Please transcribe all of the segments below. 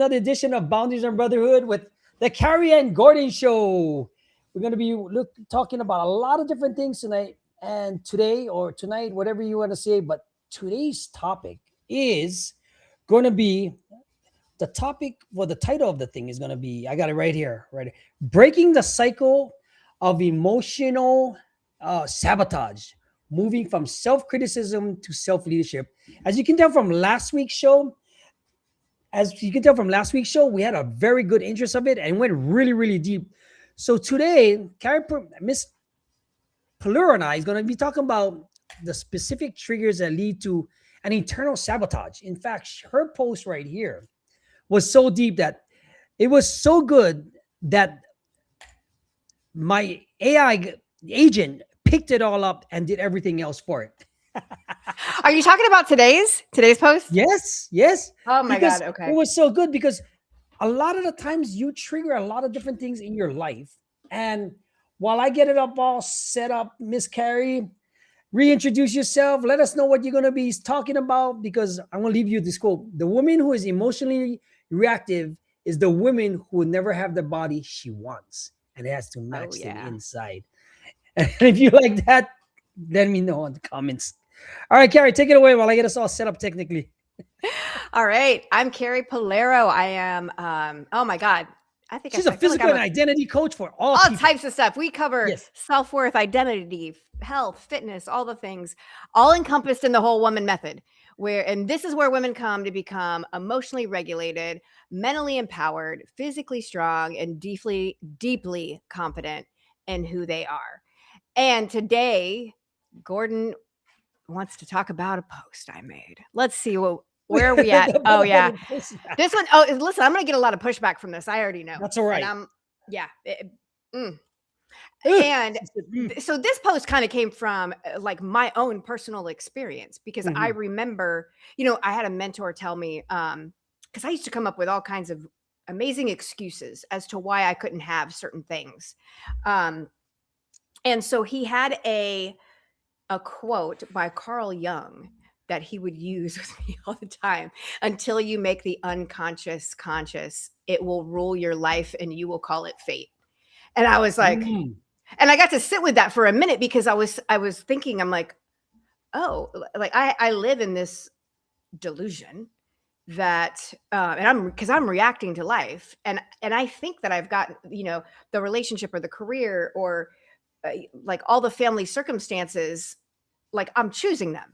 another edition of Boundaries and Brotherhood with the Carrie and Gordon Show. We're going to be talking about a lot of different things tonight, and today or tonight, whatever you want to say. But today's topic is going to be the topic. Well, the title of the thing is going to be, I got it right here, right? Breaking the cycle of emotional sabotage, moving from self criticism to self leadership. As you can tell from last week's show, we had a very good interest of it and went really, really deep. So today, Miss Palura and I is going to be talking about the specific triggers that lead to an internal sabotage. In fact, her post right here was so deep that it was so good that my AI agent picked it all up and did everything else for it. Are you talking about today's post? Yes. Oh my Because God. Okay. it was so good because a lot of the times you trigger a lot of different things in your life. And while I get it up all set up, Miss Carrie, reintroduce yourself. Let us know what you're going to be talking about, because I'm going to leave you this quote. The woman who is emotionally reactive is the woman who will never have the body she wants, and it has to match the inside. And if you like that, let me know in the comments. All right, Carrie, take it away while I get us all set up technically. All right. I'm Carrie Polero. I am, oh my God. I think she's a physical and identity coach for all types of stuff. We cover self-worth, identity, health, fitness, all the things, all encompassed in the whole woman method. And this is where women come to become emotionally regulated, mentally empowered, physically strong, and deeply, deeply confident in who they are. And today, Gordon wants to talk about a post I made. Let's see where are we at? Oh yeah, this one. Oh, listen, I'm gonna get a lot of pushback from this. I already know. That's all right. And so this post kind of came from like my own personal experience, because I remember, I had a mentor tell me, because I used to come up with all kinds of amazing excuses as to why I couldn't have certain things. And so he had a quote by Carl Jung that he would use with me all the time: until you make the unconscious conscious, it will rule your life and you will call it fate. And I was like, and I got to sit with that for a minute, because I was thinking, I'm like, oh, like I live in this delusion that, and I'm reacting to life. And I think that I've got, the relationship or the career or like all the family circumstances, like I'm choosing them.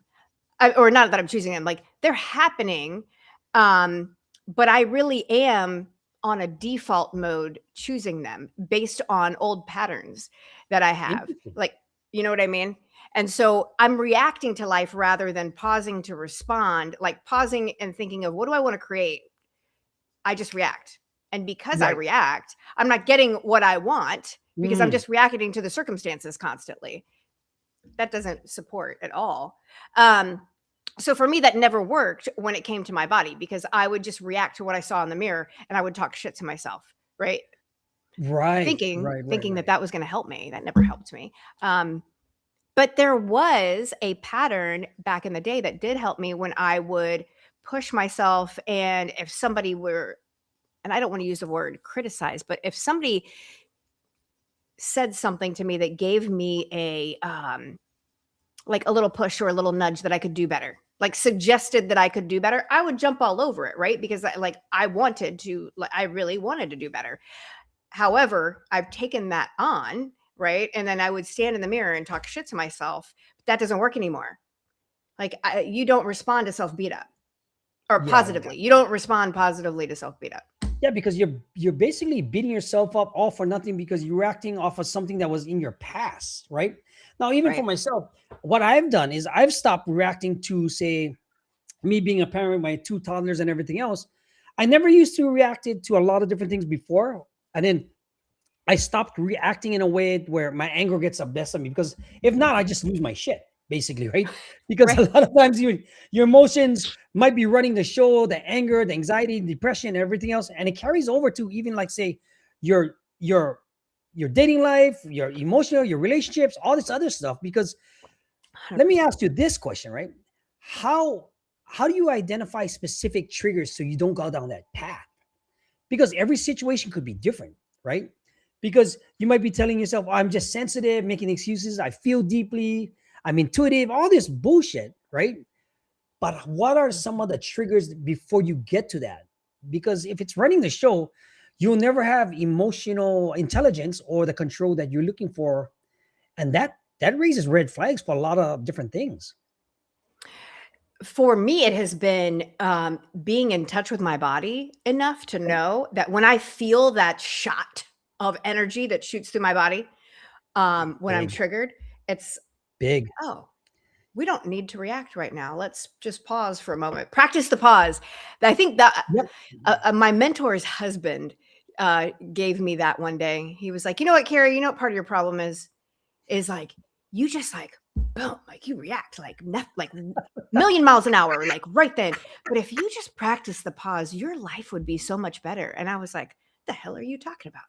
Or not that I'm choosing them, like they're happening. But I really am on a default mode choosing them based on old patterns that I have. Like, you know what I mean? And so I'm reacting to life rather than pausing to respond, like pausing and thinking of, what do I want to create? I just react. And because I react, I'm not getting what I want, because I'm just reacting to the circumstances constantly. That doesn't support at all. So for me, that never worked when it came to my body, because I would just react to what I saw in the mirror and I would talk shit to myself. Right. Thinking that was going to help me. That never helped me. But there was a pattern back in the day that did help me when I would push myself. And if somebody were, and I don't want to use the word criticize, but if somebody said something to me that gave me a, like a little push or a little nudge that I could do better, like suggested that I could do better, I would jump all over it, right? Because I really wanted to do better. However, I've taken that on, right? And then I would stand in the mirror and talk shit to myself. But that doesn't work anymore. Like you don't respond to self beat up or positively. You don't respond positively to self beat up. Yeah, because you're basically beating yourself up all for nothing, because you're acting off of something that was in your past, right? Now, even for myself, what I've done is I've stopped reacting to, say, me being a parent, my 2 toddlers and everything else. I never used to react to a lot of different things before. And then I stopped reacting in a way where my anger gets the best of me, because if not, I just lose my shit, basically, right? Because a lot of times your emotions might be running the show, the anger, the anxiety, depression, everything else. And it carries over to even, like, say, your dating life, your emotional, your relationships, all this other stuff. Because let me ask you this question, right? How do you identify specific triggers so you don't go down that path? because every situation could be different, right? Because you might be telling yourself, oh, I'm just sensitive, making excuses, I feel deeply, I'm intuitive, all this bullshit, right? But what are some of the triggers before you get to that? Because if it's running the show, you'll never have emotional intelligence or the control that you're looking for, and that raises red flags for a lot of different things. For me, it has been, being in touch with my body enough to Okay. know that when I feel that shot of energy that shoots through my body, when I'm Big, triggered, it's, big. "Oh, we don't need to react right now. Let's just pause for a moment." Practice the pause. I think that Yep. my mentor's husband, gave me that one day. He was like, "You know what, Carrie? You know what part of your problem is like you just like boom, like you react like like million miles an hour, like right then. But if you just practice the pause, your life would be so much better." And I was like, "The hell are you talking about?"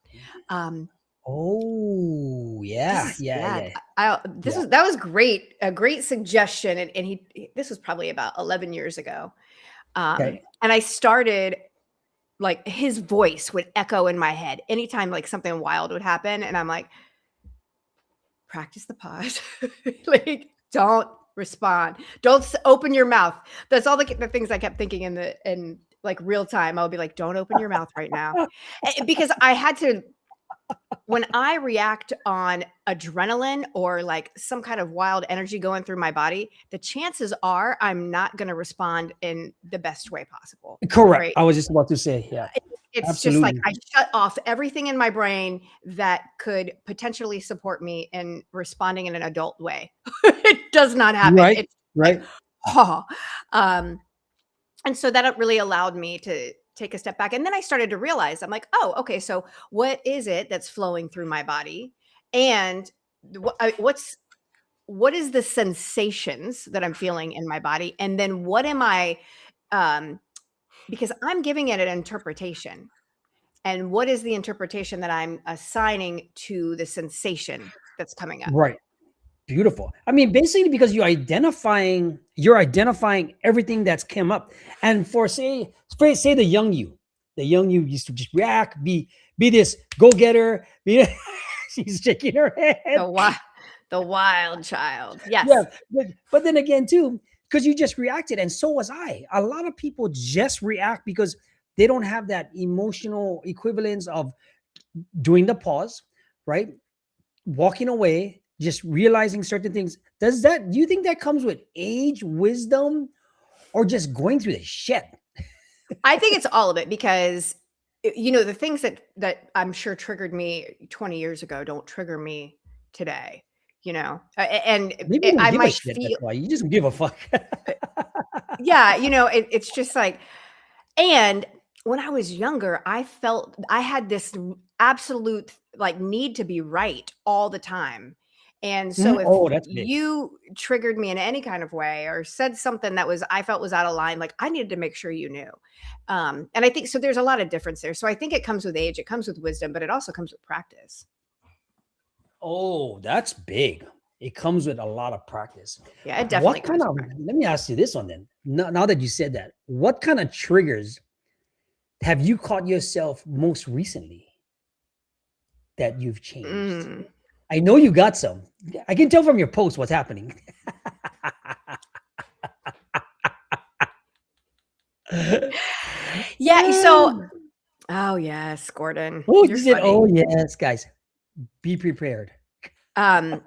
Um, Oh, this yeah, is yeah, yeah. yeah, This yeah. was that was great, a great suggestion, and this was probably about 11 years ago. Okay. And I started like his voice would echo in my head anytime like something wild would happen, and I'm like, practice the pause. Like, don't respond. Don't open your mouth. That's all the things I kept thinking in like real time. I'll be like, don't open your mouth right now. Because I had to, when I react on adrenaline or like some kind of wild energy going through my body, the chances are I'm not going to respond in the best way possible. Correct. Right. I was just about to say, yeah, It's just like absolutely. I shut off everything in my brain that could potentially support me in responding in an adult way. It does not happen. Right, It's like, right. "Oh." Um, and so that really allowed me to take a step back, and then I started to realize, I'm like, "Oh, okay, so what is it that's flowing through my body? And what is the sensations that I'm feeling in my body? And then what am I, um, because I'm giving it an interpretation. And what is the interpretation that I'm assigning to the sensation that's coming up?" Right. Beautiful. I mean, basically because you're identifying everything that's come up. And for say the young you used to just react, be this go-getter, be she's shaking her head. The wi the wild child. Yeah, Yes. but then again too, because you just reacted, and so was I. A lot of people just react because they don't have that emotional equivalence of doing the pause, right? Walking away, just realizing certain things. Do you think that comes with age, wisdom, or just going through the shit? I think it's all of it because, the things that I'm sure triggered me 20 years ago don't trigger me today, and Maybe you don't I give a might shit. That's feel why you just don't give a fuck. yeah, it's just like. And when I was younger, I felt I had this absolute like need to be right all the time. And so Mhm. if Oh, that's big. you triggered me in any kind of way or said something that was I felt was out of line, like I needed to make sure you knew. And I think so there's a lot of difference there. So I think it comes with age, it comes with wisdom, but it also comes with practice. Oh, that's big. It comes with a lot of practice. Yeah, it definitely What kind comes with of? practice. Let me ask you this one then. Now that you said that, what kind of triggers have you caught yourself most recently that you've changed? Mm. I know you got some. I can tell from your post what's happening. Yeah, so oh yes, Gordon. Oh, you You're said, funny. oh, yes, guys, be prepared. Um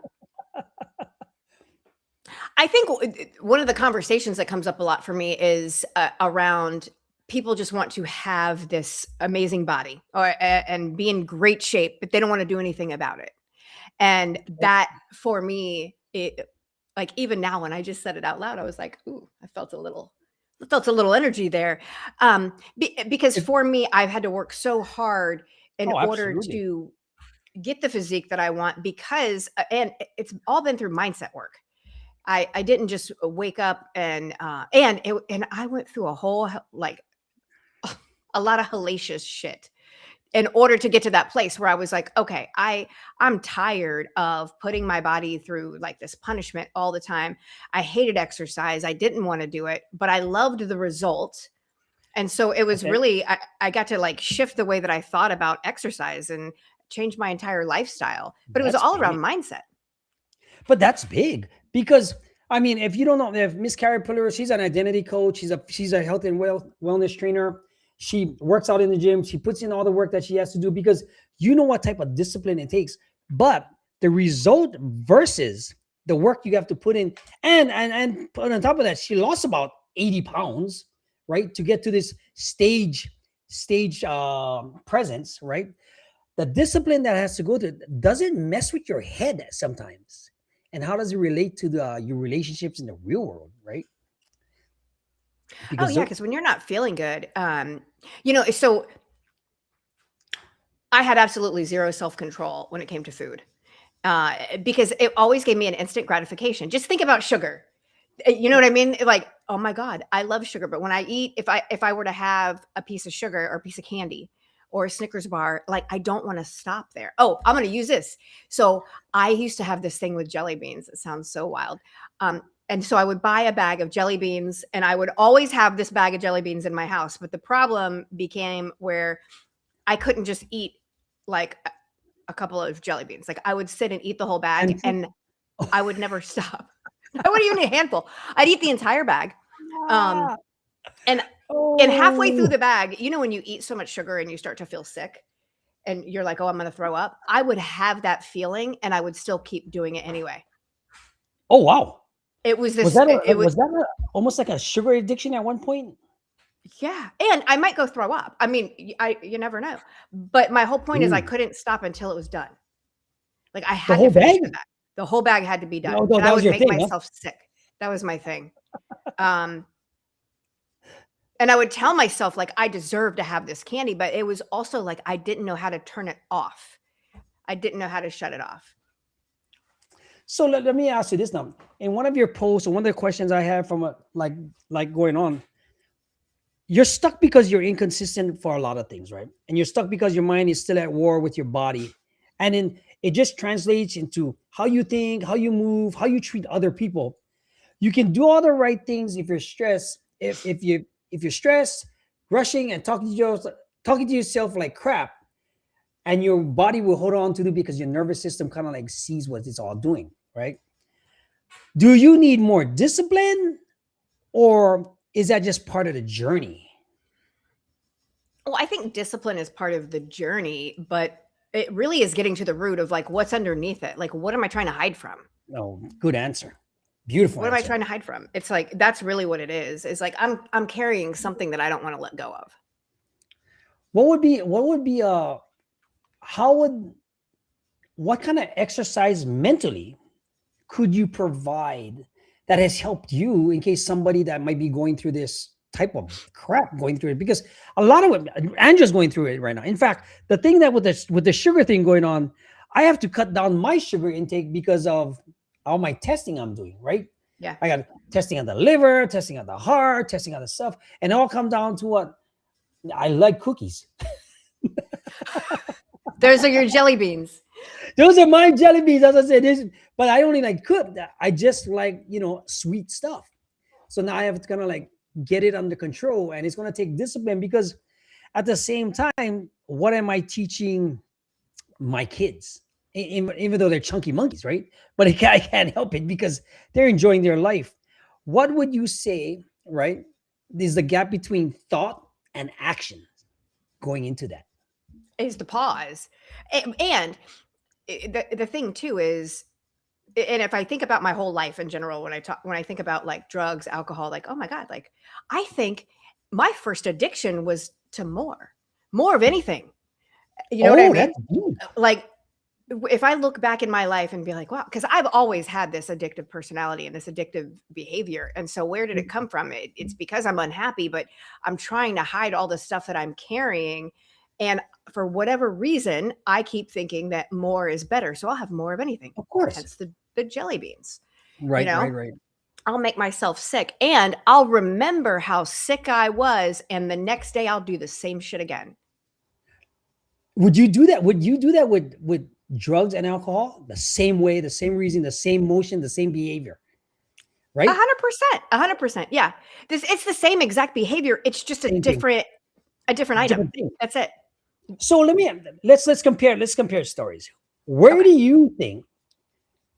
I think one of the conversations that comes up a lot for me is around people just want to have this amazing body or and be in great shape, but they don't want to do anything about it. And that for me, like even now when I just said it out loud, I was like, "Ooh, I felt a little energy there," because It- for me, I've had to work so hard in oh, order absolutely. to get the physique that I want because, and it's all been through mindset work. I didn't just wake up and I went through a whole like a lot of hellacious shit in order to get to that place where I was like, okay, I'm tired of putting my body through like this punishment all the time. I hated exercise. I didn't want to do it, but I loved the result. And so it was Okay. really, I got to like shift the way that I thought about exercise and change my entire lifestyle. But it was That's all around big. mindset. But that's big because I mean, if you don't know, if Miss Carrie Puller, she's an identity coach. She's a health and wellness trainer. She works out in the gym. She puts in all the work that she has to do because you know what type of discipline it takes. But the result versus the work you have to put in, and put on top of that, she lost about 80 pounds, right, to get to this stage presence, right? The discipline that has to go to doesn't mess with your head sometimes, and how does it relate to your relationships in the real world, right? Oh Because yeah, because when you're not feeling good, so I had absolutely zero self control when it came to food, because it always gave me an instant gratification. Just think about sugar. You know what I mean? Like, oh my God, I love sugar. But when I eat, if I were to have a piece of sugar or a piece of candy or a Snickers bar, like I don't want to stop there. Oh, I'm going to use this. So I used to have this thing with jelly beans. It sounds so wild. And so I would buy a bag of jelly beans, and I would always have this bag of jelly beans in my house. But the problem became where I couldn't just eat like a couple of jelly beans. Like I would sit and eat the whole bag, and and I would never stop. I wouldn't even eat a handful. I'd eat the entire bag. Um, ah, and and halfway through oh the bag, when you eat so much sugar and you start to feel sick and you're like, "Oh, I'm gonna throw up." I would have that feeling and I would still keep doing it anyway. oh wow, It was was this that it was almost like a sugar addiction at one point? yeah, and I might go throw up. I mean, you never know. But my whole point is I Ooh, couldn't stop until it was done. Like I the had to whole finish bag? the bag. The whole bag had to be No, done, no, and that I was would your make thing, huh? myself sick. That was my thing. Um, and I would tell myself like I deserve to have this candy, but it was also like I didn't know how to turn it off. I didn't know how to shut it off. So let me ask you this now. In one of your posts, or one of the questions I have from like going on, you're stuck because you're inconsistent for a lot of things, right? And you're stuck because your mind is still at war with your body. And then it just translates into how you think, how you move, how you treat other people. You can do all the right things if you're stressed. If you're stressed, rushing and talking to yourself like crap, and your body will hold on to it because your nervous system kind of like sees what it's all doing, right? Do you need more discipline, or is that just part of the journey? Well, I think discipline is part of the journey, but it really is getting to the root of like what's underneath it. Like, what am I trying to hide from? No, good answer. Beautiful What am I answer. trying to hide from? It's like that's really what it is. It's like I'm carrying something that I don't want to let go of. What would be how would what kind of exercise mentally could you provide that has helped you in case somebody that might be going through this type of crap going through it? Because a lot of it, Andrew's going through it right now. In fact, the thing that with the sugar thing going on, I have to cut down my sugar intake because of all my testing I'm doing, right? Yeah. I got testing on the liver, testing on the heart, testing on the stuff, and it all come down to what I like: cookies. Those are your jelly beans. Those are my jelly beans, as I said. But I only like cooked. I just like sweet stuff. So now I have to kind of like get it under control, and it's going to take discipline because at the same time, what am I teaching my kids? Even though they're chunky monkeys, right? But I can't help it because they're enjoying their life. What would you say, right? Is the gap between thought and action going into that? Is to pause. And the thing too is, and if I think about my whole life in general, when I think about like drugs, alcohol, like, oh my God, like I think my first addiction was to more of anything. You know what I Oh, mean? that's deep. Like if I look back in my life and be like, wow, because I've always had this addictive personality and this addictive behavior. And so where did it come from? It's because I'm unhappy, but I'm trying to hide all the stuff that I'm carrying. And for whatever reason, I keep thinking that more is better. So I'll have more of anything. Of course. Hence the jelly beans. You Right, right, know, right. I'll make myself sick and I'll remember how sick I was. And the next day I'll do the same shit again. Would you do that? Would you do that with drugs and alcohol? The same way, the same reason, the same motion, the same behavior. right? 100%, 100%. Yeah. It's the same exact behavior. It's just Same thing, a different item. different thing. That's it. So let's compare stories. Where do Okay. you think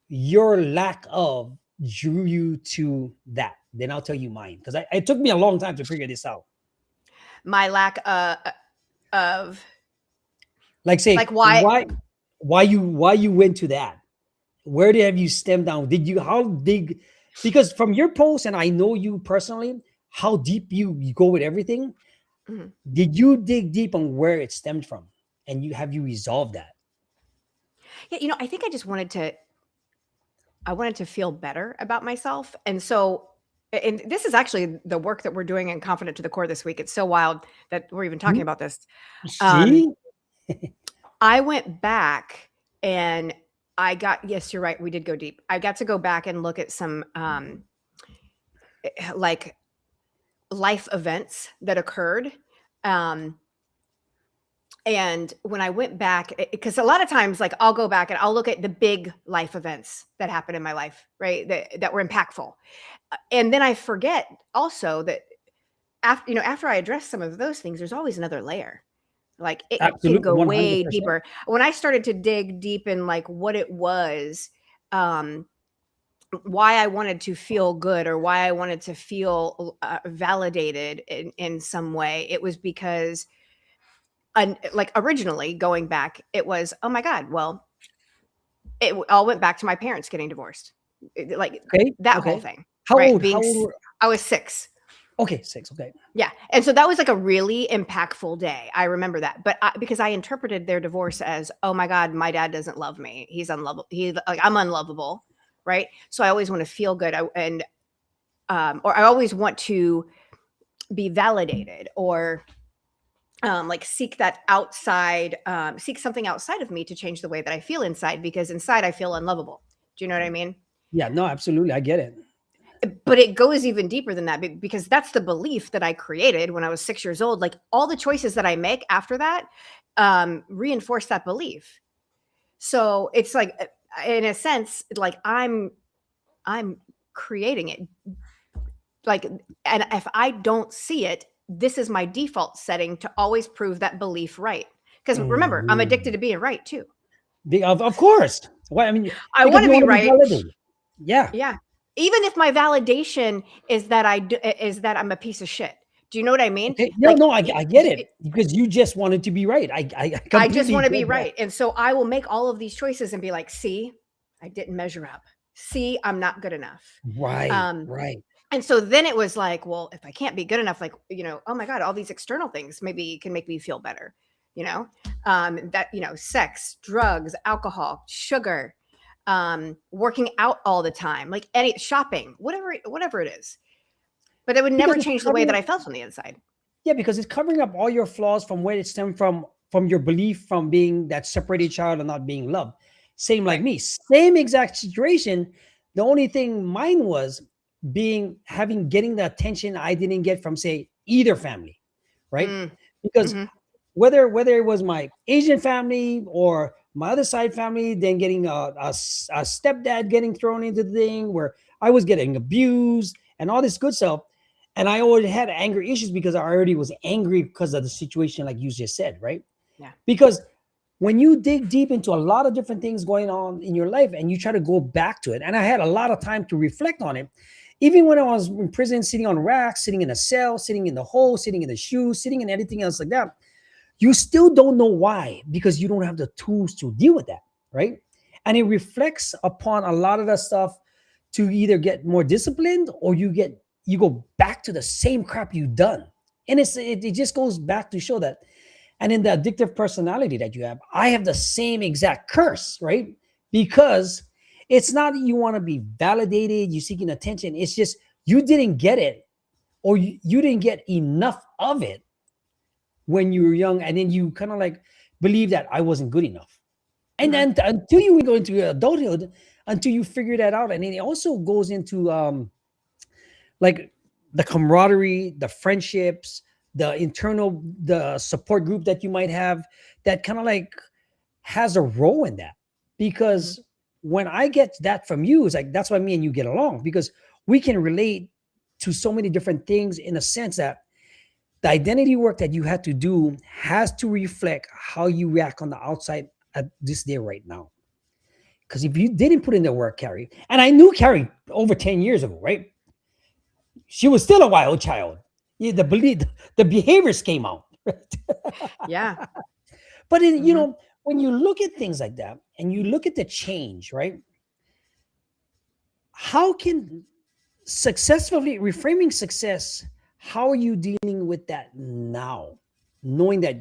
your lack of drew you to that? Then I'll tell you mine because it took me a long time to figure this out. My lack of Like, like say why why you went to that? Where did have you stem down? Did you how dig? Because from your post, and I know you personally, how deep you go with everything. Mhm. Did you dig deep on where it stemmed from, and you resolved that? Yeah, I think I wanted to feel better about myself. And so, and this is actually the work that we're doing in Confident to the Core this week. It's so wild that we're even talking Hmm? about this. Um, See, I went back and yes, you're right. We did go deep. I got to go back and look at some like life events that occurred. Um, and when I went back, because a lot of times, like I'll go back and I'll look at the big life events that happened in my life, right? That were impactful. And then I forget also that after I address some of those things, there's always another layer. Like it can absolutely, go 100%. way deeper. When I started to dig deep in like what it was, um, why I wanted to feel good or why I wanted to feel validated in some way, it was because like originally going back, it was, oh my God, well, all went back to my parents getting divorced. Like Okay, that whole okay. thing, How right? old? How old were? I was 6. Okay, 6. Okay, Yeah, and so that was like a really impactful day. I remember that, but because I interpreted their divorce as, "Oh my God, my dad doesn't love me. He's unlovable. I'm unlovable," right? So I always want to feel good, or I always want to be validated, or like seek something outside of me to change the way that I feel inside, because inside I feel unlovable. Do you know what I mean? yeah, no, absolutely, I get it. But it goes even deeper than that, because that's the belief that I created when I was 6 years old. Like all the choices that I make after that reinforce that belief. So it's like, in a sense, like I'm creating it. Like, and if I don't see it, this is my default setting to always prove that belief right. Because remember, I'm addicted Mhm. to being right too. Of course. Why? I mean, I because want to you be want to be right. validated. Yeah. Yeah. Even if my validation is that I'm a piece of shit. Do you know what I mean? Okay. No, Like no, I get it because you just wanted to be right. I I just completely want to get be that. right. And so I will make all of these choices and be like, "See, I didn't measure up. See, I'm not good enough." Right. Um Right. and so then it was like, well, if I can't be good enough, like, oh my God, all these external things maybe can make me feel better, you know? That, sex, drugs, alcohol, sugar, working out all the time, like any shopping, whatever it is. But it would never Because it's change the way covering that up. I felt on the inside. Yeah, because it's covering up all your flaws from where it stemmed from your belief from being that separated child and not being loved. Same like Right. me, same exact situation. The only thing mine was getting the attention I didn't get from say either family, right? Mm, Because hmm whether it was my Asian family or my other side family, then getting a stepdad getting thrown into the thing where I was getting abused and all this good stuff. And I already had anger issues because I already was angry because of the situation, like you just said, right? Yeah. Because when you dig deep into a lot of different things going on in your life and you try to go back to it, and I had a lot of time to reflect on it, even when I was in prison, sitting on racks, sitting in a cell, sitting in the hole, sitting in the shoes, sitting in anything else like that, you still don't know why because you don't have the tools to deal with that, right? And it reflects upon a lot of the stuff to either get more disciplined or you go back to the same crap you've done. And it just goes back to show that. And in the addictive personality that you have, I have the same exact curse, right? Because it's not that you want to be validated, you seeking attention. It's just you didn't get it or you didn't get enough of it when you were young, and then you kind of like believe that I wasn't good enough. And hmm then until you go into adulthood, until you figure that out, and then it also goes into like the camaraderie, the friendships, the support group that you might have, that kind of like has a role in that. hmm Because when I get that from you, it's like that's why me and you get along because we can relate to so many different things in a sense that the identity work that you had to do has to reflect how you react on the outside at this day right now. Because if you didn't put in the work, Carrie, and I knew Carrie over 10 years ago, right? She was still a wild child. Yeah, the behaviors came out. Yeah. But Mhm. when you look at things like that and you look at the change, right? How can successfully reframing success, how are you dealing with that now? Knowing that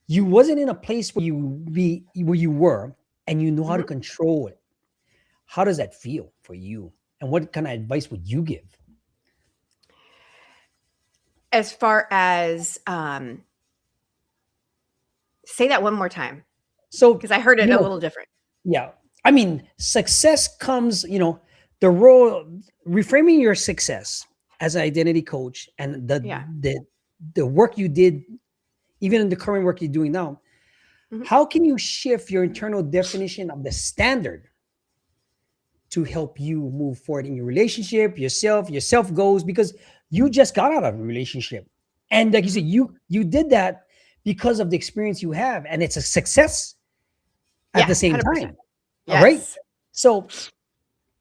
you wasn't in a place where you were and you know how to Mhm. control it. How does that feel for you? And what kind of advice would you give? As far as, say that one more time, So, because I heard it you a know, little different. yeah. I mean, success comes, the role reframing your success as an identity coach and Yeah. the work you did, even in the current work you're doing now, Mhm. how can you shift your internal definition of the standard to help you move forward in your relationship, your self goals, because you just got out of a relationship. And like you said, Mhm. you did that because of the experience you have, and it's a success at Yeah, the same 100%. time. All right. Yes. So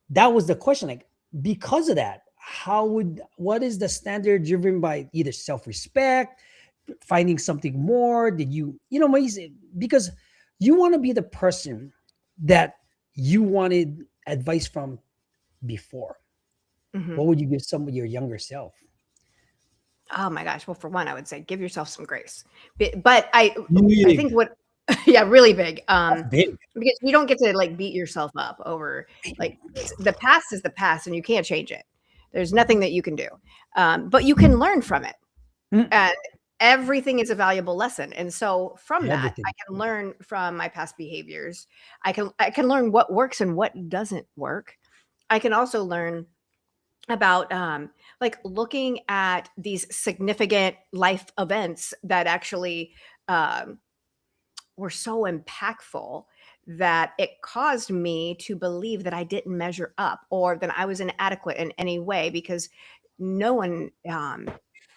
that was the question. Like, because of that, what is the standard driven by either self-respect, finding something more? Did because you want to be the person that you wanted advice from before. Mhm. What would you give some of your younger self? Oh my gosh. Well, for one, I would say give yourself some grace. But I Big. think what yeah, really big. That's big. Because you don't get to like beat yourself up over like the past is the past and you can't change it. There's nothing that you can do. But you can learn from it. Mm, And everything is a valuable lesson. And so from that, I everything. can learn from my past behaviors. I can learn what works and what doesn't work. I can also learn about like looking at these significant life events that actually um, were so impactful that it caused me to believe that I didn't measure up or that I was inadequate in any way because no one,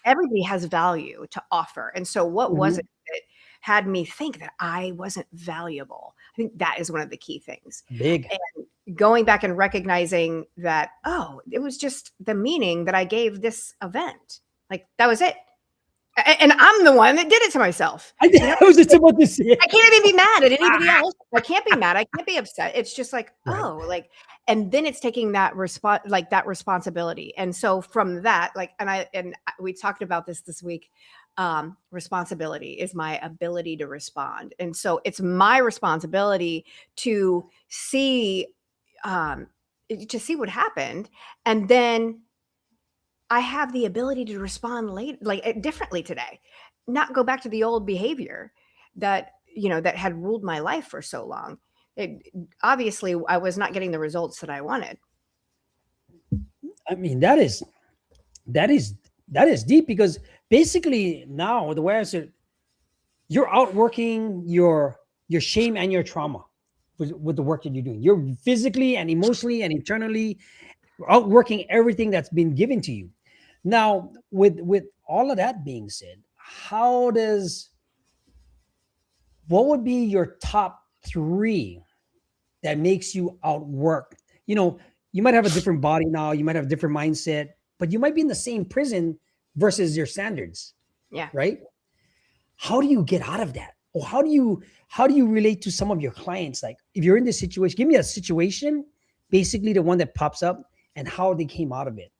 everybody has value to offer. And so, what was it Mhm. that had me think that I wasn't valuable? I think that is one of the key things. Big. And going back and recognizing that, oh, it was just the meaning that I gave this event. Like, that was it. And I'm the one that did it to myself. You know, I was just about to say. I can't even be mad at anybody else. I can't be mad. I can't be upset. It's just like, Right. oh, like, and then it's taking that like that responsibility. And so from that, like, we talked about this week. Responsibility is my ability to respond, and so it's my responsibility to see, um, to see what happened, and then I have the ability to respond late, like differently today, not go back to the old behavior that that had ruled my life for so long. It, obviously, I was not getting the results that I wanted. I mean, that is that is deep because basically now the way I said, you're outworking your shame and your trauma with the work that you're doing. You're physically and emotionally and internally outworking everything that's been given to you. Now, with all of that being said, how does what would be your top three that makes you outwork? You know, you might have a different body now, you might have a different mindset, but you might be in the same prison versus your standards, Yeah. right? How do you get out of that? Or how do you relate to some of your clients? Like if you're in this situation, give me a situation, basically the one that pops up and how they came out of it.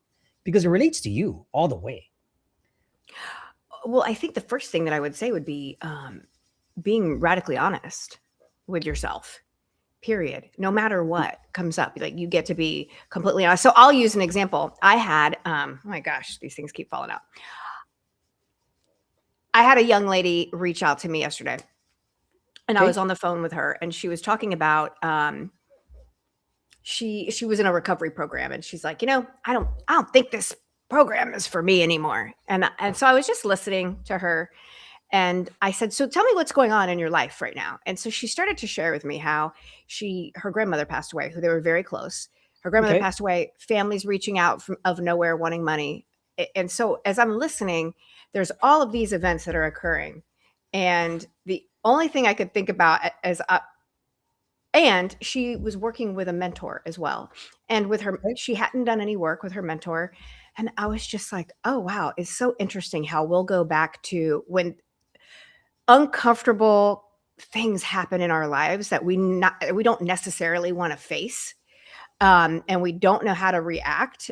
Because it relates to you all the way. Well, I think the first thing that I would say would be being radically honest with yourself. Period. No matter what comes up, like you get to be completely honest. So I'll use an example. I had, oh my gosh, these things keep falling out. I had a young lady reach out to me yesterday, and I was Okay. on the phone with her, and she was talking about she was in a recovery program, and she's like, I don't think this program is for me anymore. And so I was just listening to her, and I said, so tell me what's going on in your life right now. And so she started to share with me how her grandmother passed away, who they were very close. Her grandmother Okay. passed away, families reaching out from of nowhere wanting money. And so as I'm listening, there's all of these events that are occurring. And the only thing I could think about as and she was working with a mentor as well. And with her, Okay. she hadn't done any work with her mentor. And I was just like, oh, wow, it's so interesting how we'll go back to when uncomfortable things happen in our lives that we don't necessarily want to face, and we don't know how to react,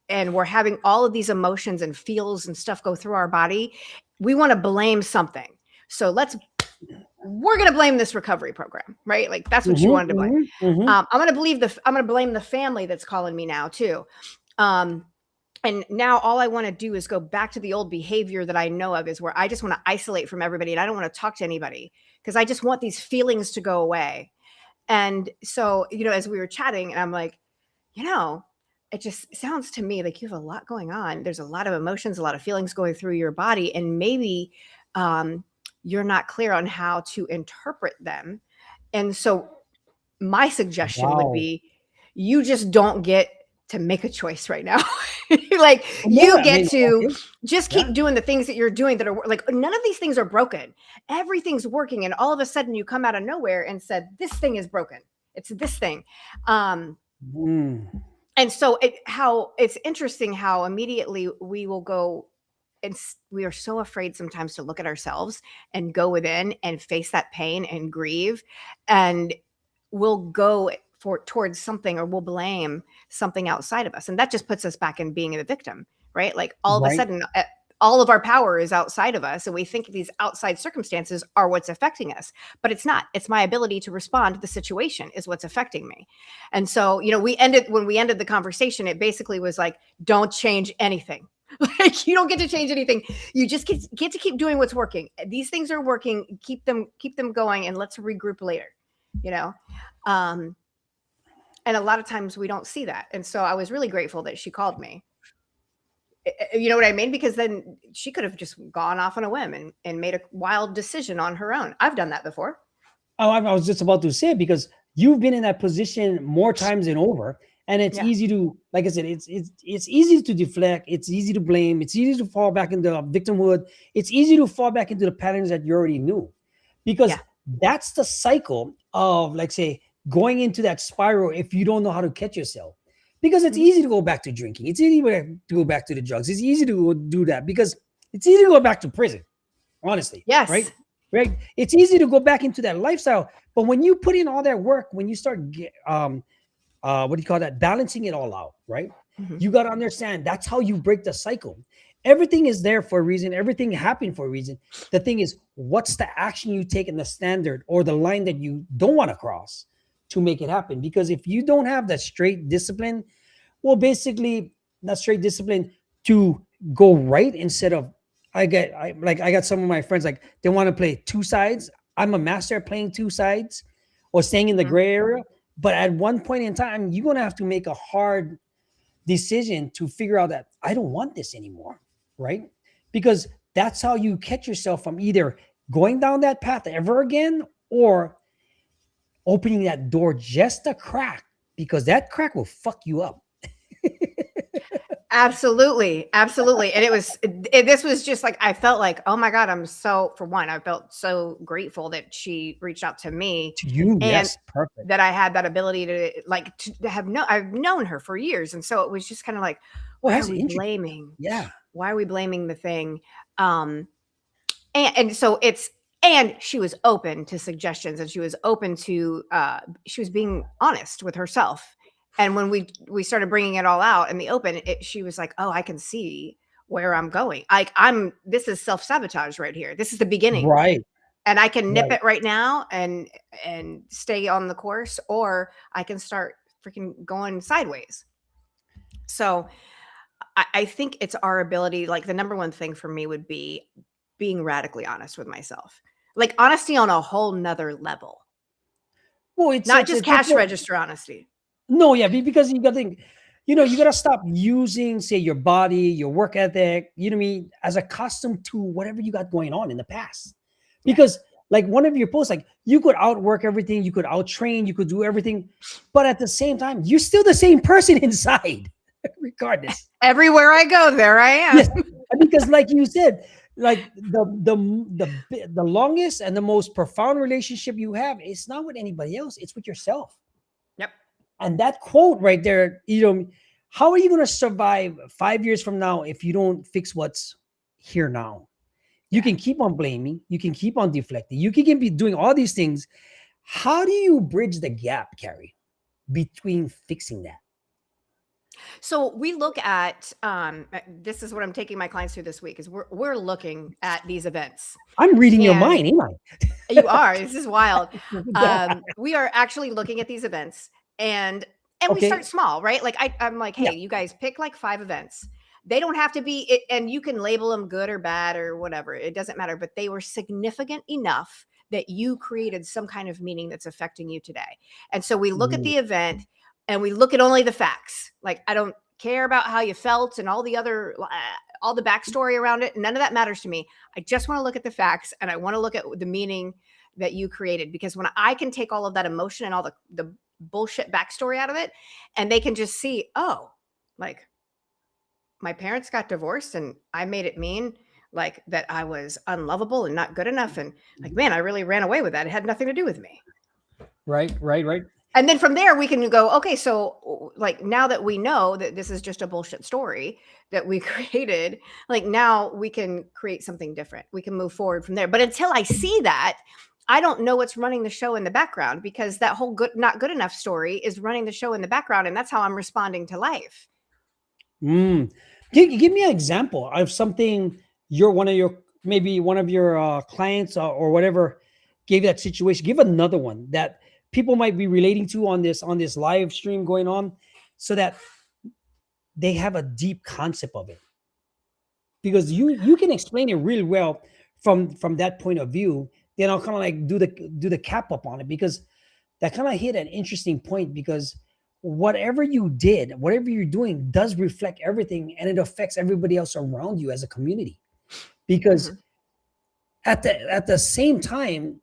and we're having all of these emotions and feels and stuff go through our body. We want to blame something, so we're going to blame this recovery program, right? Like that's what she Mm-hmm, wanted to blame. mm-hmm, mm-hmm. I'm going to blame the family that's calling me now too. Um, and now all I want to do is go back to the old behavior that I know of, is where I just want to isolate from everybody and I don't want to talk to anybody because I just want these feelings to go away. And so, as we were chatting, and I'm like, you know, it just sounds to me like you have a lot going on. There's a lot of emotions, a lot of feelings going through your body, and maybe um, you're not clear on how to interpret them. And so my suggestion would Wow. be you just don't get to make a choice right now. Like No, you I get mean, to okay. just Yeah. keep doing the things that you're doing that are like, none of these things are broken. Everything's working. And all of a sudden you come out of nowhere and said, this thing is broken. It's this thing. Um, Mm. and so how it's interesting how immediately we will go, and we are so afraid sometimes to look at ourselves and go within and face that pain and grieve, and we'll go towards something, or we'll blame something outside of us, and that just puts us back in being the victim, right? Like all of a Right. sudden all of our power is outside of us, and we think these outside circumstances are what's affecting us, but it's not. It's my ability to respond to the situation is what's affecting me. And so, when we ended the conversation, it basically was like, don't change anything. Like you don't get to change anything. You just get to keep doing what's working. These things are working. Keep them going, and let's regroup later. You know, um, and a lot of times we don't see that. And so I was really grateful that she called me. You know what I mean? Because then she could have just gone off on a whim and made a wild decision on her own. I've done that before. Oh, I was just about to say, because you've been in that position more times than over, and it's Yeah. easy to, like I said, it's easy to deflect, it's easy to blame, it's easy to fall back into victimhood, it's easy to fall back into the patterns that you already knew, because Yeah. that's the cycle of, like, say, going into that spiral if you don't know how to catch yourself. Because it's Mhm. easy to go back to drinking, it's easy to go back to the drugs, it's easy to do that because it's easy to go back to prison, honestly, right? Yes. Right. It's easy to go back into that lifestyle, but when you put in all that work, when you start what do you call that, balancing it all out, right? Mhm. You got to understand that's how you break the cycle. Everything is there for a reason, everything happened for a reason. The thing is, what's the action you take in the standard or the line that you don't want to cross to make it happen? Because if you don't have that straight discipline, well, basically, not straight discipline to go right instead of, I got some of my friends, like, they want to play two sides. I'm a master at playing two sides or staying in the Mhm. gray area. But at one point in time, you're gonna have to make a hard decision to figure out that I don't want this anymore, right? Because that's how you catch yourself from either going down that path ever again or opening that door just a crack, because that crack will fuck you up. Absolutely, absolutely, and this was just like I felt like, "Oh my god, for one, I felt so grateful that she reached out to me, To you, and yes, perfect. that I had that ability to, like, to have I've known her for years, and so it was just kinda like, Oh, why are that's we interesting. blaming? Yeah, Why are we blaming the thing?" Um, and so and she was open to suggestions, and she was open to, she was being honest with herself. And when we started bringing it all out in the open, she was like, "Oh, I can see where I'm going. This is self-sabotage right here. This is the beginning, right, and I can nip right. it right now and stay on the course, or I can start freaking going sideways." So I think it's our ability, like the number one thing for me would be being radically honest with myself. Like honesty on a whole nother level, Well, not just it's cash register honesty. no, yeah, because you got to think, you got to stop using, say, your body, your work ethic, you know what I mean, as a custom to whatever you got going on in the past. Yeah. Because like one of your posts, like you could outwork everything, you could outtrain, you could do everything, but at the same time, you're still the same person inside, regardless. Everywhere I go, there I am. Yes, because like you said, like the longest and the most profound relationship you have is not with anybody else; it's with yourself. Yep. And that quote right there, how are you going to survive 5 years from now if you don't fix what's here now? You Yeah. can keep on blaming, you can keep on deflecting, you can be doing all these things. How do you bridge the gap, Carrie, between fixing that? So we look at this is what I'm taking my clients through this week is we're looking at these events. I'm reading your And mind, ain't you are. This is wild. I? We are actually looking at these events, and we start Okay. small, right? Like I'm like, Yeah. hey, you guys pick like 5 events. They don't have to be it, and you can label them good or bad or whatever. It doesn't matter, but they were significant enough that you created some kind of meaning that's affecting you today. And so we look at Mhm. the event and we look at only the facts. Like I don't care about how you felt and all the other all the backstory around it. None of that matters to me. I just want to look at the facts and I want to look at the meaning that you created, because when I can take all of that emotion and all the bullshit backstory out of it, and they can just see, oh, like my parents got divorced and I made it mean like that I was unlovable and not good enough, and like, man, I really ran away with that. It had nothing to do with me. Right, right, right. And then from there we can go, okay, so like now that we know that this is just a bullshit story that we created, like now we can create something different. We can move forward from there. But until I see that, I don't know what's running the show in the background, because that whole good not good enough story is running the show in the background, and that's how I'm responding to life. Mm. Give me an example of something maybe one of your clients or whatever gave that situation. Give another one that people might be relating to on this live stream going on, so that they have a deep concept of it. Because you can explain it really well from that point of view. Then I'll kind of like do the cap up on it, because that kind of hit an interesting point, because whatever you did, whatever you're doing does reflect everything, and it affects everybody else around you as a community. Because Mhm. at the same time,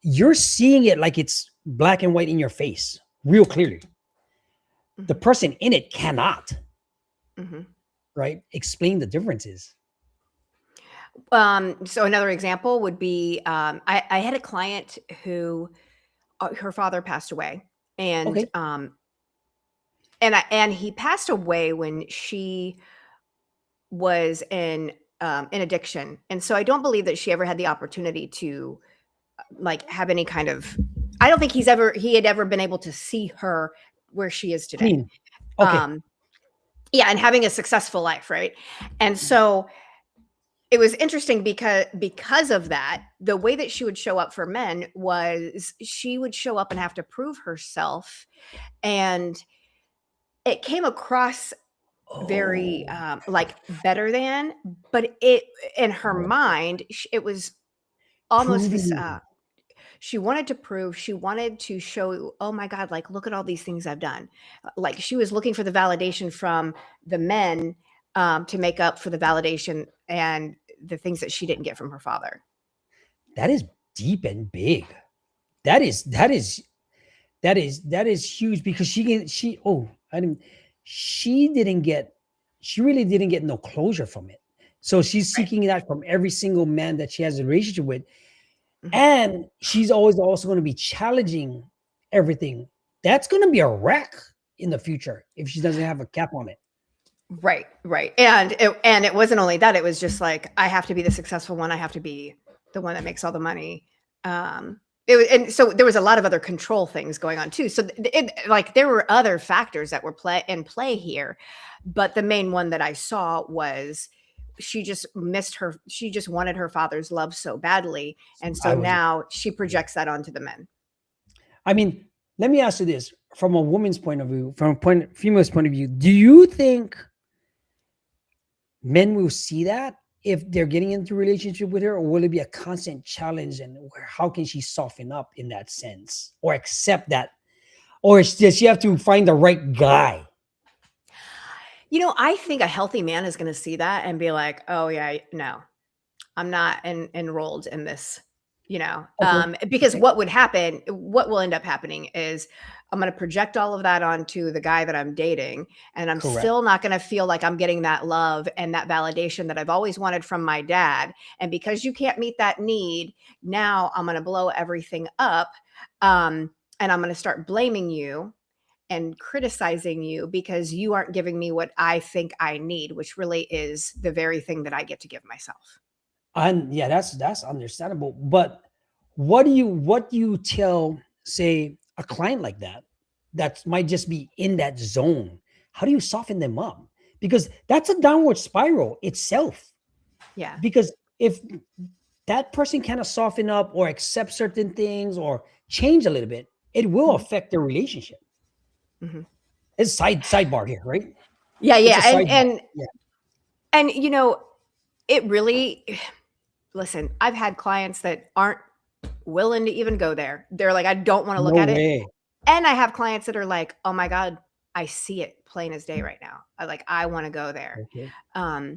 you're seeing it like it's black and white in your face real clearly. The Mhm. person in it cannot, Mhm. right, explain the differences. So another example would be I had a client who her father passed away, and Okay. and he passed away when she was in addiction, and so I don't believe that she ever had the opportunity to like have any kind of. I don't think he had ever been able to see her where she is today. Clean. Okay. Um, yeah, and having a successful life, right? And so it was interesting because of that, the way that she would show up for men was she would show up and have to prove herself, and it came across very Oh, like better than, but it in her mind it was almost this proving. she wanted to prove, she wanted to show, oh my god, like look at all these things I've done. Like she was looking for the validation from the men, to make up for the validation and the things that she didn't get from her father. That is deep and big. That is huge, because she oh I didn't she didn't get she really didn't get no closure from it. So she's Right. seeking that from every single man that she has a relationship with. Mhm. And she's always also going to be challenging everything. That's going to be a wreck in the future if she doesn't have a cap on it. Right, right. And it wasn't only that, it was just like, I have to be the successful one, I have to be the one that makes all the money. It was, and so there was a lot of other control things going on too. So like there were other factors that were play here, but the main one that I saw was she just wanted her father's love so badly, and so I was now she projects that onto the men. I mean, let me ask you this from a woman's point of view, from a female's point of view. Do you think men will see that if they're getting into a relationship with her, or will it be a constant challenge? And how can she soften up in that sense, or accept that, or does she have to find the right guy? I think a healthy man is going to see that and be like, "Oh yeah, no, I'm not enrolled in this. Okay. Because Okay. what will end up happening is I'm going to project all of that onto the guy that I'm dating, and I'm Correct. still not going to feel like I'm getting that love and that validation that I've always wanted from my dad. And because you can't meet that need, now I'm going to blow everything up. And I'm going to start blaming you and criticizing you because you aren't giving me what I think I need, which really is the very thing that I get to give myself. And yeah, that's understandable. But what do you tell, say, a client like that that might just be in that zone? How do you soften them up? Because that's a downward spiral itself. Yeah. Because if that person kind of soften up or accept certain things or change a little bit, it will Mhm. affect their relationship. Mhm. It's sidebar here, right? Yeah, It's a yeah, sidebar. Yeah. and it really listen, I've had clients that aren't willing to even go there. They're like, "I don't wanna look No at it." way. And I have clients that are like, "Oh my god, I see it plain as day right now. I wanna go there." Okay. Um,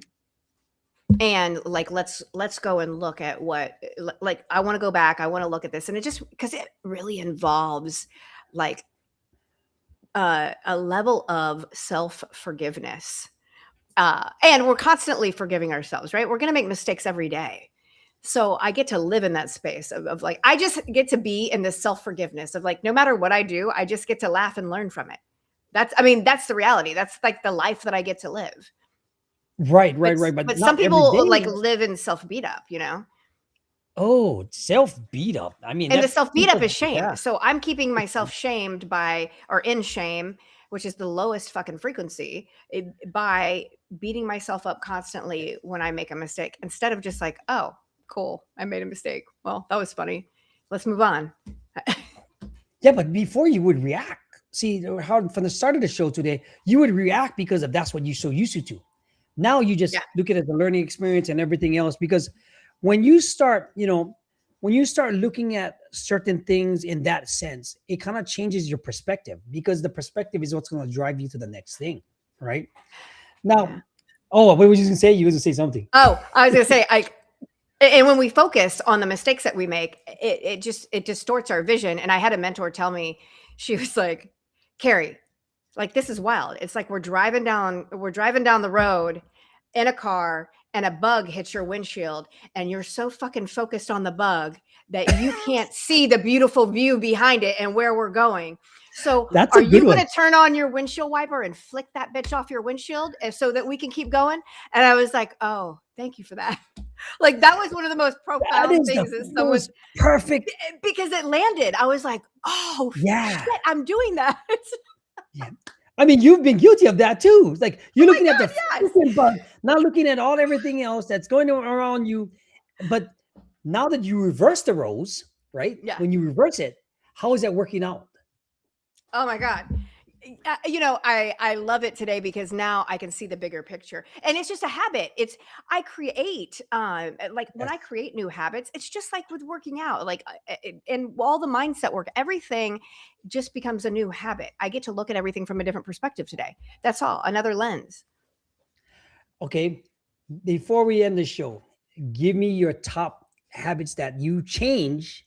and, like, let's go and look at what like, I wanna go back, I wanna look at this, and it just because it really involves, like, a level of self-forgiveness. And we're constantly forgiving ourselves, right? We're going to make mistakes every day. So I get to live in that space of like, I just get to be in this self forgiveness of like, no matter what I do, I just get to laugh and learn from it. I mean, that's the reality. That's like the life that I get to live. Right, But, right, right. But but some not every day. people like live in self beat up. Oh, self beat up. I mean, And the that's self beat up people. is shame. Yeah. So I'm keeping Okay. myself shamed by or in shame, which is the lowest fucking frequency, by beating myself up constantly when I make a mistake instead of just like, oh, cool, I made a mistake. Well, that was funny. Let's move on. Yeah, but before you would react. See how from the start of the show today, you would react because of that's what you're so used to. Now you Yeah. just look at it as a learning experience and everything else. Because when you start, when you start looking at certain things in that sense, it kind of changes your perspective because the perspective is what's going to drive you to the next thing, right? Yeah. Now, oh, what was you going to say? You were going to say something. Oh, I was gonna say, and when we focus on the mistakes that we make, it distorts our vision. And I had a mentor tell me, she was like, Carrie, like this is wild. It's like we're driving down the road in a car and a bug hits your windshield and you're so fucking focused on the bug that you can't see the beautiful view behind it and where we're going. So, That's are a good you one. going to turn on your windshield wiper and flick that bitch off your windshield so that we can keep going? And I was like, "Oh, thank you for that." Like that was one of the most That profound is the things that someone most perfect. because it landed. I was like, "Oh Yeah. shit, I'm doing that." Yeah. I mean, you've been guilty of that too. It's like Oh you're my looking at the god, yes. freaking bug, not looking at all everything else that's going on around you. But now that you reverse the roles, right? Yeah. When you reverse it, how is that working out? Oh my god. I love it today because now I can see the bigger picture. And it's just a habit. It's I create like when Yes. I create new habits, it's just like with working out, like and all the mindset work, everything just becomes a new habit. I get to look at everything from a different perspective today. That's all. Another lens. Okay. Before we end the show, give me your top habits that you change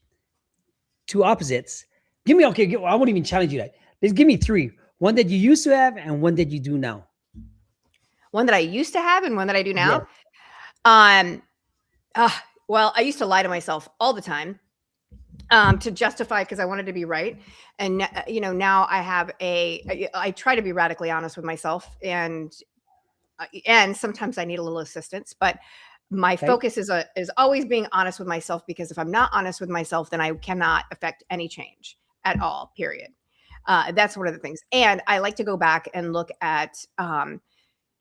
to opposites. Give me, okay, I won't even challenge you that. Just give me three. One that you used to have and one that you do now. One that I used to have and one that I do Yeah. now. Um uh, well, I used to lie to myself all the time to justify because I wanted to be right. And now I have I try to be radically honest with myself, and sometimes I need a little assistance, but my Okay. focus is always being honest with myself because if I'm not honest with myself, then I cannot affect any change at all. Period. That's one of the things, and I like to go back and look at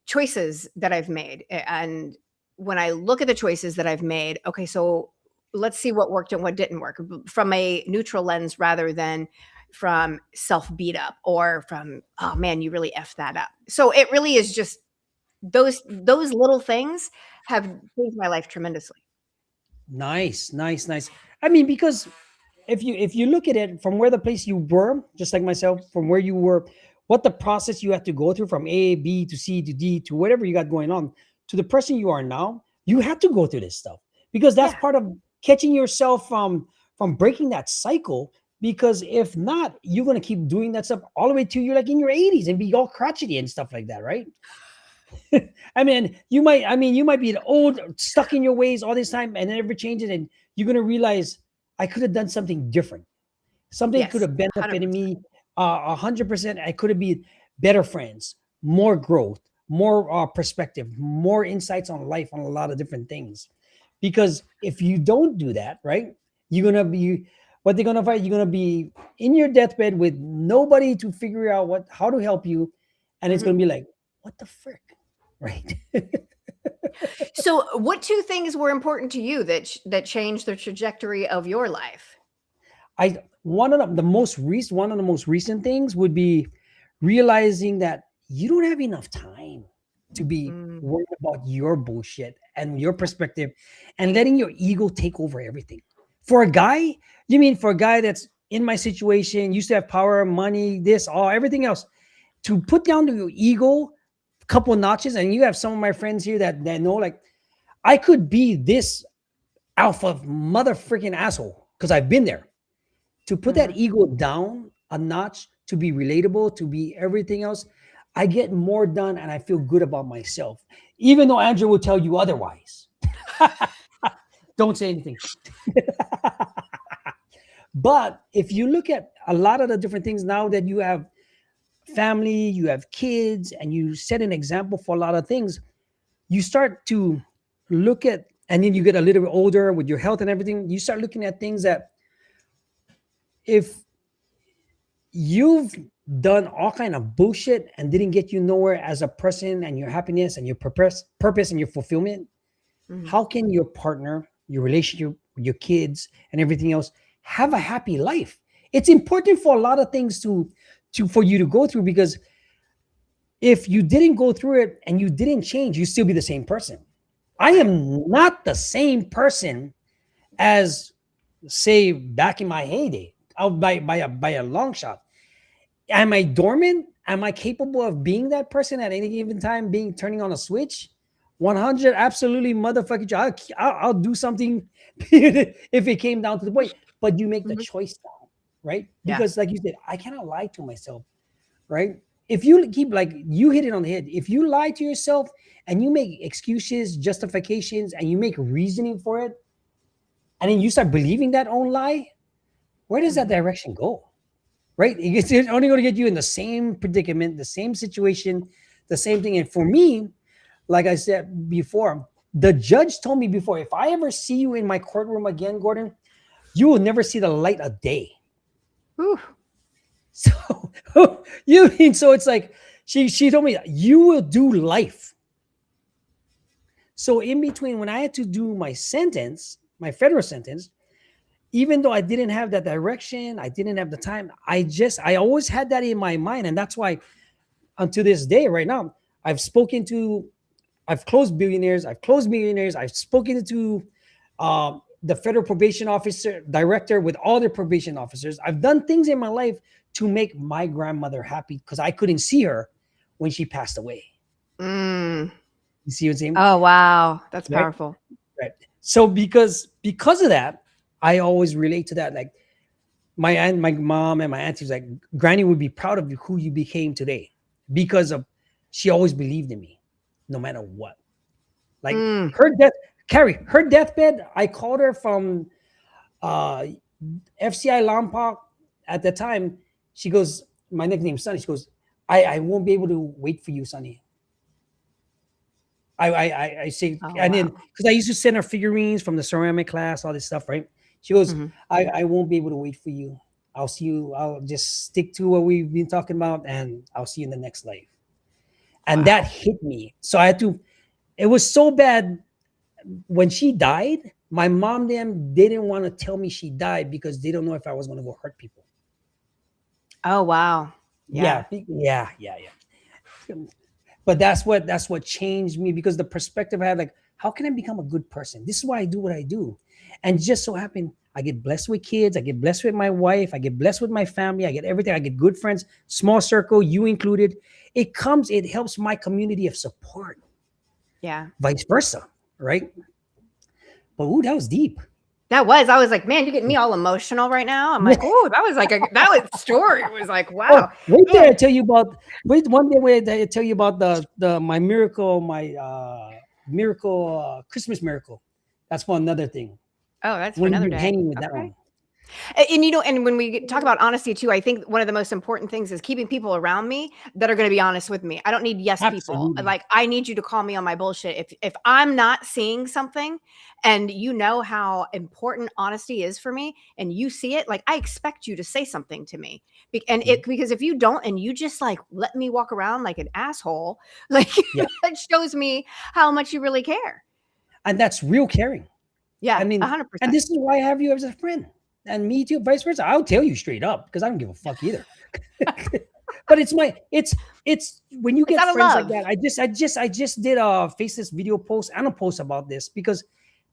choices that I've made. And when I look at the choices that I've made, okay, so let's see what worked and what didn't work from a neutral lens rather than from self beat up or from, oh man, you really effed that up. So it really is just those little things have changed my life tremendously. Nice, nice, nice. I mean, because if you look at it from where the place you were, just like myself, from where you were, what the process you had to go through from A, B to C to D to whatever you got going on to the person you are now, you had to go through this stuff because that's Yeah. part of catching yourself from breaking that cycle. Because if not, you're gonna keep doing that stuff all the way to you're like in your 80s and be all crotchety and stuff like that, right? You might be old, stuck in your ways all this time, and never change it, and you're gonna realize I could have done something different. Something could Yes, have benefited 100%. me 100%. I could have been better friends, more growth, more perspective, more insights on life, on a lot of different things. Because if you don't do that, right, you're gonna be what they're gonna find. You're gonna be in your deathbed with nobody to figure out what how to help you, and it's Mhm. gonna be like, what the frick, right? So, what 2 things were important to you that changed the trajectory of your life? I one of one of the most recent things would be realizing that you don't have enough time to be Mm, worried about your bullshit and your yeah. perspective and letting your ego take over everything. For a guy, you mean for a guy that's in my situation, used to have power, money, this, all everything else, to put down to your ego a couple notches, and you have some of my friends here that know like I could be this alpha mother freaking asshole because I've been there to put that Mhm. ego down a notch to be relatable, to be everything else, I get more done and I feel good about myself, even though Andrew will tell you otherwise. Don't say anything. But if you look at a lot of the different things now that you have family, you have kids, and you set an example for a lot of things, you start to look at, and then you get a little bit older with your health and everything, you start looking at things that if you've done all kind of bullshit and didn't get you nowhere as a person and your happiness and your purpose and your fulfillment, Mhm. how can your partner, your relationship with your kids and everything else have a happy life? It's important for a lot of things to for you to go through, because if you didn't go through it and you didn't change, you still be the same person. I Right. am not the same person as say back in my heyday, out by a long shot. Am I dormant? Am I capable of being that person at any given time, being turning on a switch? 100, absolutely, motherfucking. I'll do something if it came down to the point. But you make the Mhm. choice now, right? Yeah. Because, like you said, I cannot lie to myself, right? If you keep like you hit it on the head, if you lie to yourself and you make excuses, justifications, and you make reasoning for it, and then you start believing that own lie, where does that Mhm. direction go? Right? It's only going to get you in the same predicament, the same situation, the same thing. And for me, like I said before, the judge told me before, if I ever see you in my courtroom again, Gordon, you will never see the light of day. Whew. So you mean so it's like she told me you will do life. So in between when I had to do my sentence, my federal sentence, even though I didn't have that direction, I didn't have the time, I always had that in my mind. And that's why until this day, right now, I've spoken to, I've closed billionaires, I've closed millionaires, I've spoken to the federal probation officer director with all the probation officers. I've done things in my life to make my grandmother happy because I couldn't see her when she passed away. Mm. You see what I'm saying? Oh, wow. That's Right? powerful. Right. So because of that, I always relate to that. Like my mom and my auntie was like, Granny would be proud of you who you became today because of she always believed in me, no matter what. Like Mm. her death, Carrie, her deathbed. I called her from uh, FCI Lompoc at the time. She goes, my nickname Sonny. She goes, I won't be able to wait for you, Sonny. I say, Oh, and then wow. because I used to send her figurines from the ceramic class, all this stuff, right? She goes, Mhm. I won't be able to wait for you. I'll see you. I'll just stick to what we've been talking about, and I'll see you in the next life. And that Wow. hit me. So I had to. It was so bad when she died. My mom them didn't want to tell me she died because they don't know if I was going to go hurt people. Oh, wow. Yeah, Yeah. yeah. But that's what changed me because the perspective I had, like, how can I become a good person? This is why I do what I do. And just so happened I get blessed with kids, I get blessed with my wife, I get blessed with my family, I get everything, I get good friends, small circle, you included. It helps my community of support, Yeah. vice versa, right? But ooh, that was deep. That was. I was like, man, you're getting me all emotional right now. I'm like, oh, that was like that was story. It was like, Oh, wow, wait there! I man. tell you about. Wait one day. Wait, I tell you about the my miracle, my miracle, Christmas miracle. That's for another thing. Oh, that's for When another you're day. hanging with that Okay. one. And and when we talk about honesty too, I think one of the most important things is keeping people around me that are going to be honest with me. I don't need yes people. Absolutely. Like I need you to call me on my bullshit. If I'm not seeing something and you know how important honesty is for me and you see it, like I expect you to say something to me. And Mhm. it because if you don't and you just like let me walk around like an asshole, like Yeah, that shows me how much you really care. and that's real caring. I Yeah, mean, and 100%. this is why I have you as a friend, and me too, vice versa. I'll tell you straight up because I don't give a fuck either. But it's when you It's get out of friends like love. that. I just did a faceless video post and a post about this because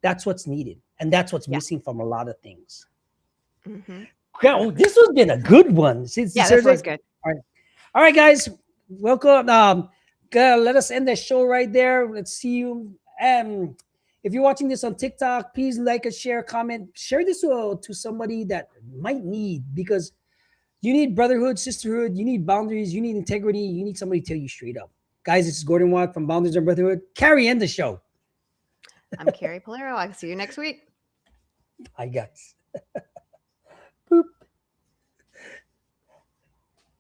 that's what's needed and that's what's Yeah. missing from a lot of things. Hmm. Wow, this has been a good one. Since Yeah, this Thursday. was good. All right, guys, welcome. Let us end the show right there. Let's see you. If you're watching this on TikTok, please like and share, comment, share this to somebody that might need because you need brotherhood, sisterhood, you need boundaries, you need integrity, you need somebody to tell you straight up. Guys, this is Gordon Watt from Boundaries and Brotherhood. Carrie, end the show. I'm Carrie Polero. I'll see you next week. Hi, guys.